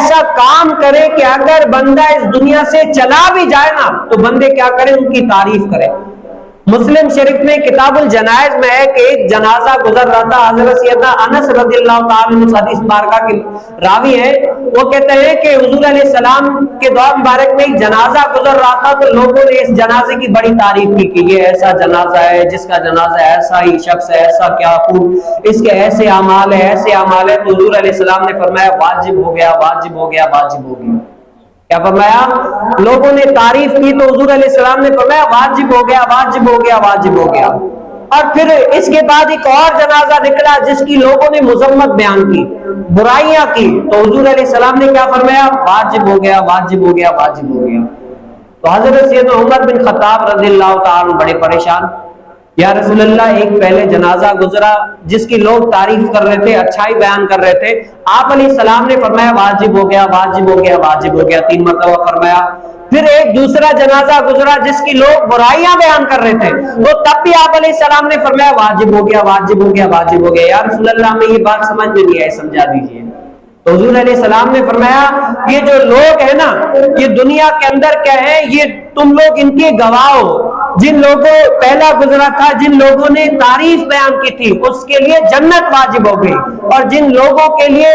ایسا کام کرے کہ اگر بندہ اس دنیا سے چلا بھی جائے نا تو بندے کیا کریں؟ ان کی تعریف کریں۔ مسلم شریف میں کتاب الجنائز میں ہے کہ ایک جنازہ گزر رہا تھا، حضرت سیدنا انس رضی اللہ تعالیٰ عنہ حدیث مبارکہ کے راوی ہیں، وہ کہتے ہیں کہ حضور علیہ السلام کے دور مبارک میں ایک جنازہ گزر رہا تھا تو لوگوں نے اس جنازے کی بڑی تعریف کی کہ یہ ایسا جنازہ ہے جس کا جنازہ ایسا ہی شخص ہے، ایسا کیا خوب، اس کے ایسے اعمال ہے، ایسے اعمال ہے۔ تو حضور علیہ السلام نے فرمایا واجب ہو گیا، واجب ہو گیا، واجب ہو گیا۔ کیا فرمایا؟ لوگوں نے تعریف کی تو حضور علیہ السلام نے فرمایا واجب ہو گیا، واجب ہو گیا، واجب ہو گیا۔ اور پھر اس کے بعد ایک اور جنازہ نکلا جس کی لوگوں نے مذمت بیان کی، برائیاں کی، تو حضور علیہ السلام نے کیا فرمایا؟ واجب ہو گیا، واجب ہو گیا، واجب ہو گیا۔ تو حضرت سیدنا عمر بن خطاب رضی اللہ تعالیٰ بڑے پریشان، یا رسول اللہ ایک پہلے جنازہ گزرا جس کی لوگ تعریف کر رہے تھے، اچھائی بیان کر رہے تھے، آپ علیہ السلام نے فرمایا واجب ہو گیا، واجب ہو گیا، واجب ہو گیا، 3 مرتبہ فرمایا۔ پھر ایک دوسرا جنازہ گزرا جس کی لوگ برائیاں بیان کر رہے تھے، تو تب بھی آپ علیہ السلام نے فرمایا واجب ہو گیا، واجب ہو گیا، واجب ہو گیا۔ یا رسول اللہ ہمیں یہ بات سمجھ میں نہیں آئی، سمجھا دیجیے۔ تو حضور علیہ السلام نے فرمایا یہ جو لوگ ہیں نا، یہ دنیا کے اندر کیا ہے، یہ تم لوگ ان کے گواہ ہو۔ جن لوگوں پہلا گزرا تھا، جن لوگوں نے تعریف بیان کی تھی، اس کے لیے جنت واجب ہو گئی، اور جن لوگوں کے لیے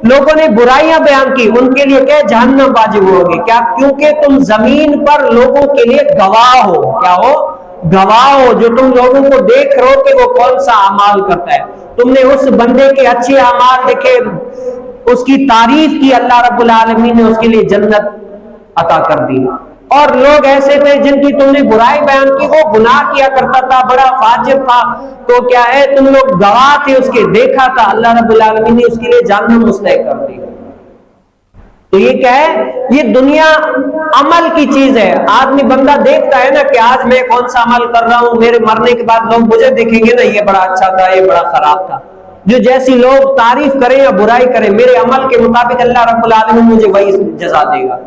لوگوں نے برائیاں بیان کی ان کے لیے کیا جہنم واجب ہوگی۔ کیا؟ کیونکہ تم زمین پر لوگوں کے لیے گواہ ہو۔ کیا ہو؟ گواہ ہو، جو تم لوگوں کو دیکھ رہے ہو کہ وہ کون سا اعمال کرتا ہے۔ تم نے اس بندے کے اچھے اعمال دیکھے، اس کی تعریف کی، اللہ رب العالمین نے اس کے لیے جنت عطا کر دی۔ اور لوگ ایسے تھے جن کی تم نے برائی بیان کی، وہ گناہ کیا کرتا تھا، بڑا فاجر تھا، تو کیا ہے تم لوگ گواہ تھے، اس کے دیکھا تھا، اللہ رب العالمین نے اس کے لیے جہنم مستحق کر دی۔ تو یہ کیا ہے؟ یہ دنیا عمل کی چیز ہے۔ آدمی بندہ دیکھتا ہے نا کہ آج میں کون سا عمل کر رہا ہوں، میرے مرنے کے بعد لوگ مجھے دیکھیں گے نا یہ بڑا اچھا تھا، یہ بڑا خراب تھا۔ جو جیسی لوگ تعریف کریں یا برائی کریں، میرے عمل کے مطابق اللہ رب العالمین مجھے وہی جزا دے گا۔